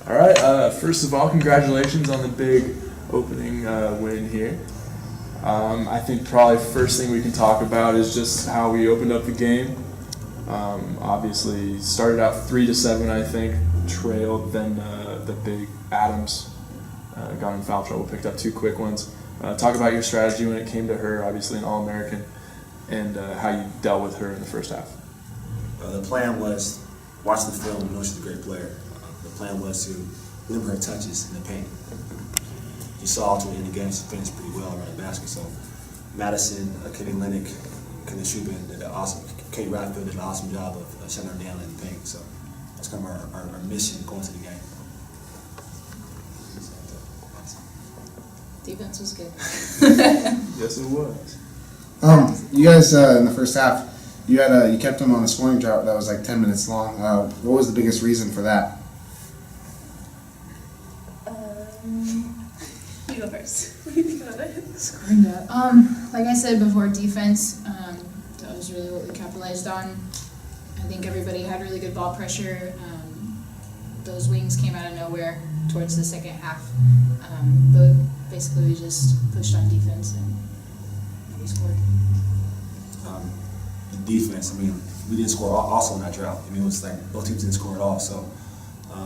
All right. First of all, congratulations on the big opening win here. I think probably first thing we can talk about is just how we opened up the game. Obviously, started out 3-7, I think, trailed, then the big Adams got in foul trouble, picked up 2 quick ones. Talk about your strategy when it came to her, obviously an All-American, and how you dealt with her in the first half. The plan was, watch the film and know she's a great player. The plan was to limit her touches in the paint. You saw to the end of the game, she finished pretty well around the basket. So Madison, Kenny Lennox, Kenny Shubin did an awesome, Kate Radfield did an awesome job of shutting her down in the paint. So that's kind of our mission going to the game. Defense was good. Yes, it was. You guys in the first half, you kept them on a scoring drought that was like 10 minutes long. What was the biggest reason for that? You go first. What do you think about it? Scoring that. Like I said before, defense, that was really what we capitalized on. I think everybody had really good ball pressure. Those wings came out of nowhere towards the second half. But basically we just pushed on defense and we scored. Defense, I mean, we didn't score also in that drought. I mean, it was like both teams didn't score at all. So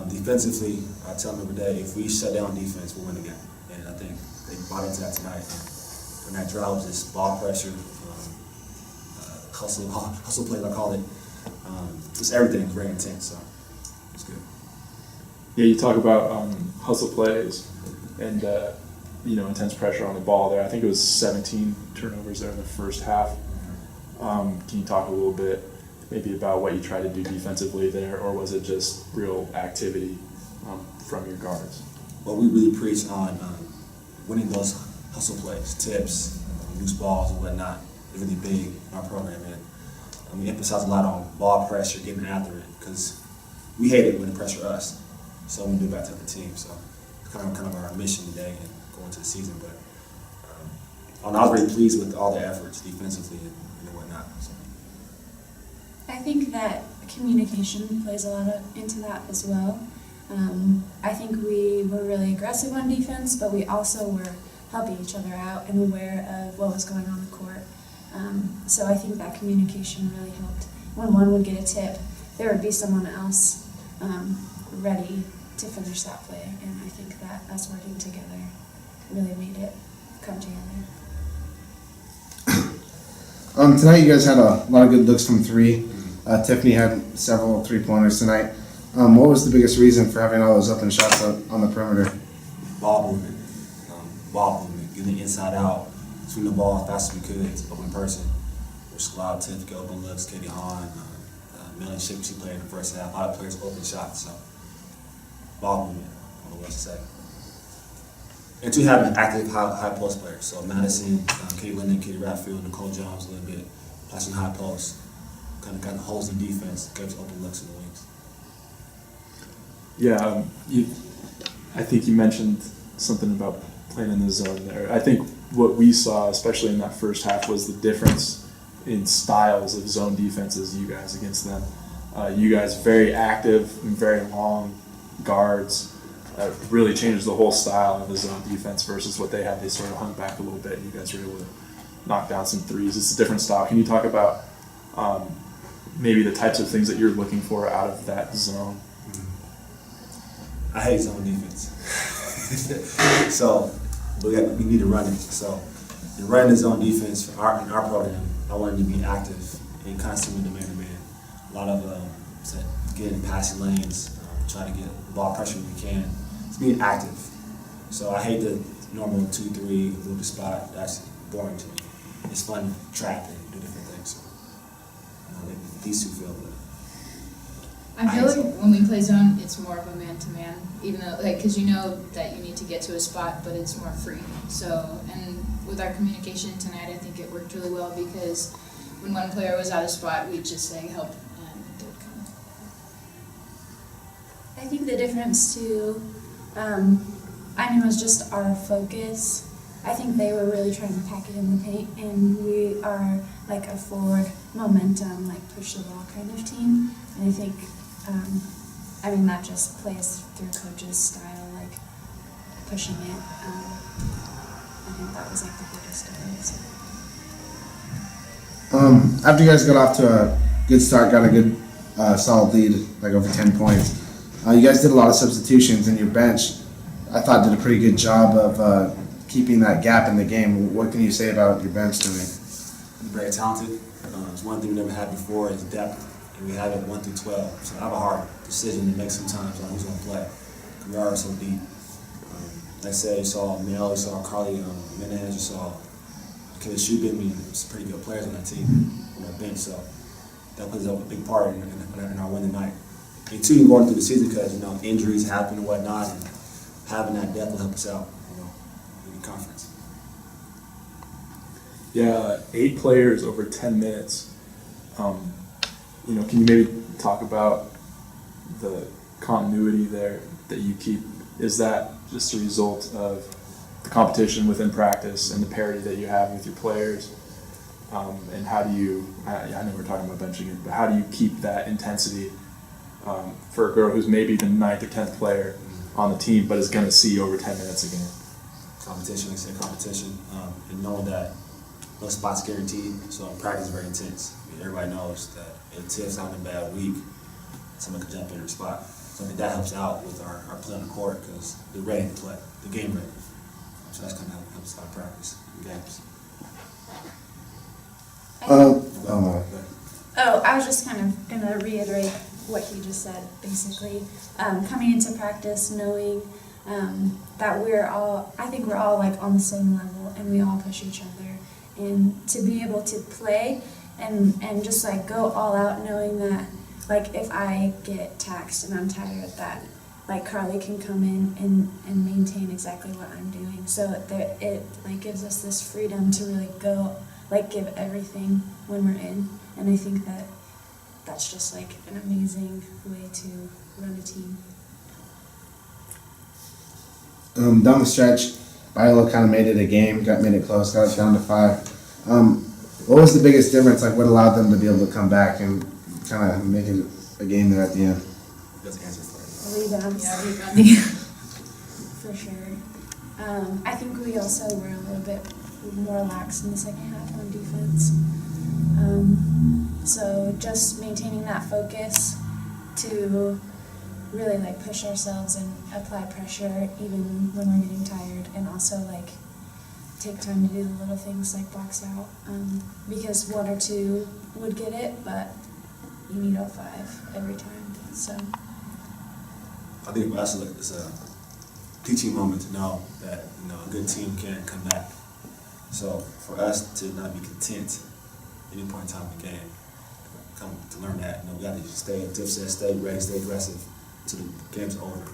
defensively, I tell them every day, if we shut down defense, we'll win the game. And I think they bought into that tonight. And that drought was just ball pressure, hustle play, I call it. Just everything was very intense, so it's good. Yeah, you talk about hustle plays and intense pressure on the ball there. I think it was 17 turnovers there in the first half. Can you talk a little bit maybe about what you tried to do defensively there, or was it just real activity from your guards? Well, we really preach on winning those hustle plays, tips, loose balls and whatnot. They're really big in our program, and we emphasize a lot on ball pressure, getting after it, because we hate it when they pressure us. So we do it back to the team. So it's kind of our mission today and going to the season. But I was very pleased with all the efforts defensively and whatnot. So. I think that communication plays a lot into that as well. I think we were really aggressive on defense, but we also were helping each other out and aware of what was going on the court. So I think that communication really helped. When one would get a tip, there would be someone else ready to finish that play, and I think that us working together really made it come together. Tonight you guys had a lot of good looks from 3. Tiffany had several 3-pointers tonight. What was the biggest reason for having all those open shots on the perimeter? Ball movement. Getting the inside out, swing the ball as fast as we could to open person. There's a lot of Tiff, open looks, Katie Hahn, Melanie Ship, she played in the first half. A lot of players open shots, so ball movement, I don't know what to say. And 2 having active high post players. So Madison, Katie Linden, Katie Radfield, Nicole Jones a little bit, passing high post, kind of holds the defense, gives open looks in the wings. Yeah, I think you mentioned something about playing in the zone there. I think what we saw, especially in that first half, was the difference in styles of zone defenses, you guys against them. You guys very active and very long guards. Really changes the whole style of the zone defense versus what they had. They sort of hung back a little bit. You guys were able to knock down some threes. It's a different style. Can you talk about maybe the types of things that you're looking for out of that zone? I hate zone defense. So we need to run it. So in running the zone defense in our program, I wanted to be active and constantly the man-to-man. A lot of getting passing lanes, trying to get ball pressure when we can. It's being active. So I hate the normal 2-3 move the spot. That's boring to me. It's fun to trap and do different things. So these 2 feel good. I feel like when we play zone, it's more of a man-to-man, even though, because you know that you need to get to a spot, but it's more free. So, and with our communication tonight, I think it worked really well because when one player was out of spot, we'd just say help, and they would come. I think the difference too, was just our focus. I think they were really trying to pack it in the paint, and we are like a forward momentum, like push the ball kind of team. And I think I mean, that just plays through coach's style, like pushing it. I think that was like the biggest difference. After you guys got off to a good start, got a good solid lead, like over 10 points, you guys did a lot of substitutions, and your bench, I thought, did a pretty good job of keeping that gap in the game. What can you say about your bench doing? Very talented. It's one thing we never had before is depth, and we have it 1 through 12. So I have a hard decision to make sometimes on who's going to play. We are so deep. Like I said, you saw Mel, you saw Carly Menez, you saw Kayla Shubin. I mean, there's some pretty good players on that team, on that bench. So that plays a big part in our win tonight. And two, going through the season because injuries happen and whatnot, and having that depth will help us out, in the conference. Yeah, 8 players over 10 minutes. Can you maybe talk about the continuity there that you keep? Is that just a result of the competition within practice and the parity that you have with your players? And how do you, I know we're talking about benching it, but how do you keep that intensity for a girl who's maybe the 9th or 10th player on the team but is going to see over 10 minutes again? Competition, like I said, competition, and knowing that no spot's guaranteed, so practice is very intense. I mean, everybody knows that if Tiff's having a bad week, someone can jump in her spot. So I think that helps out with our play on the court because they're ready to play, the game ready. So that's kind of helps out practice in games. I was just kind of going to reiterate what he just said, basically. Coming into practice knowing that I think we're all like on the same level and we all push each other. And to be able to play and just like go all out knowing that like if I get taxed and I'm tired, that like Carly can come in and maintain exactly what I'm doing. So it like gives us this freedom to really go like give everything when we're in. And I think that's just like an amazing way to run a team. Down the stretch, Biola kind of made it a game, made it close, got it down to 5. What was the biggest difference? Like, what allowed them to be able to come back and kind of make it a game there at the end? That's the answer for it. Rebounds. Yeah, rebounding. For sure. I think we also were a little bit more lax in the second half on defense. So just maintaining that focus to really like push ourselves and apply pressure even when we're getting tired, and also like take time to do the little things like box out, because 1 or 2 would get it, but you need all 5 every time. So I think for us it's a teaching moment to know that a good team can come back. So for us to not be content at any point in time in the game, come to learn that we got to stay, as Tiff said, stay ready, stay aggressive until the game's over.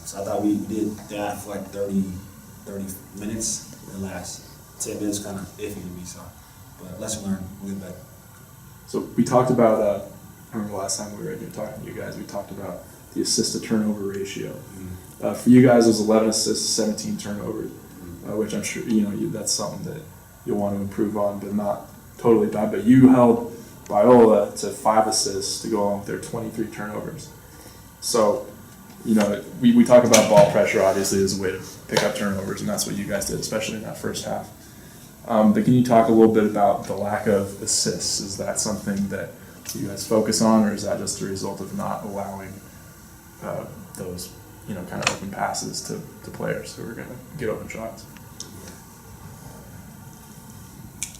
So I thought we did that for like 30 minutes. The last 10 minutes kind of iffy to me, so but lesson learned, we'll get better. So we talked about, I remember last time we were in here talking to you guys, we talked about the assist to turnover ratio. For you guys, it was 11 assists, 17 turnovers, which I'm sure, that's something that you'll want to improve on, but not totally bad. But you held Biola to 5 assists to go along with their 23 turnovers. So, we talk about ball pressure, obviously, as a way to pick up turnovers, and that's what you guys did, especially in that first half. But can you talk a little bit about the lack of assists? Is that something that you guys focus on, or is that just a result of not allowing those, kind of open passes to players who are going to get open shots?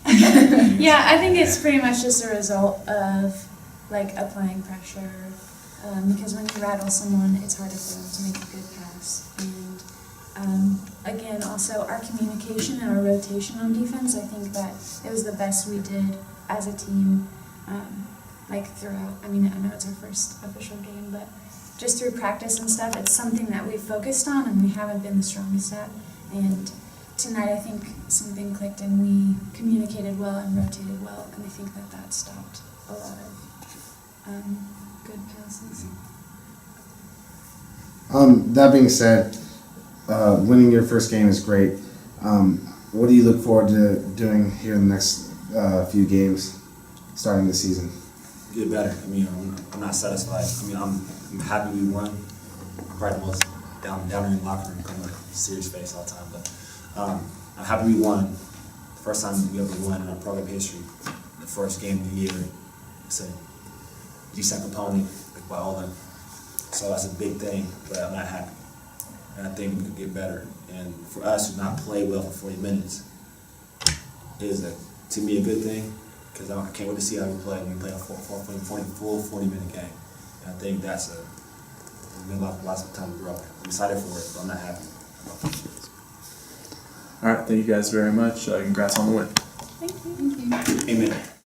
yeah, I think it's pretty much just a result of like applying pressure. Because when you rattle someone, it's harder for them to make a good pass. And again, also our communication and our rotation on defense, I think that it was the best we did as a team, like throughout. I mean, I know it's our first official game, but just through practice and stuff, it's something that we've focused on and we haven't been the strongest at. And tonight, I think something clicked and we communicated well and rotated well, and I think that stopped a lot of good passes. That being said, winning your first game is great. What do you look forward to doing here in the next few games starting the season? get better. I mean, I'm not satisfied. I mean, I'm happy we won. Probably the most down in the locker room, kind of like serious face all the time. But I'm happy we won. The first time we ever won in our program history. The first game of the year. It's a decent opponent like Biola. So that's a big thing, but I'm not happy. And I think we could get better. And for us to not play well for 40 minutes is, to me, a good thing, because I can't wait to see how we play when we play a full 40-minute game. And I think that's lots of time to grow. I'm excited for it, but I'm not happy. All right, thank you guys very much. Congrats on the win. Thank you. Thank you. Amen.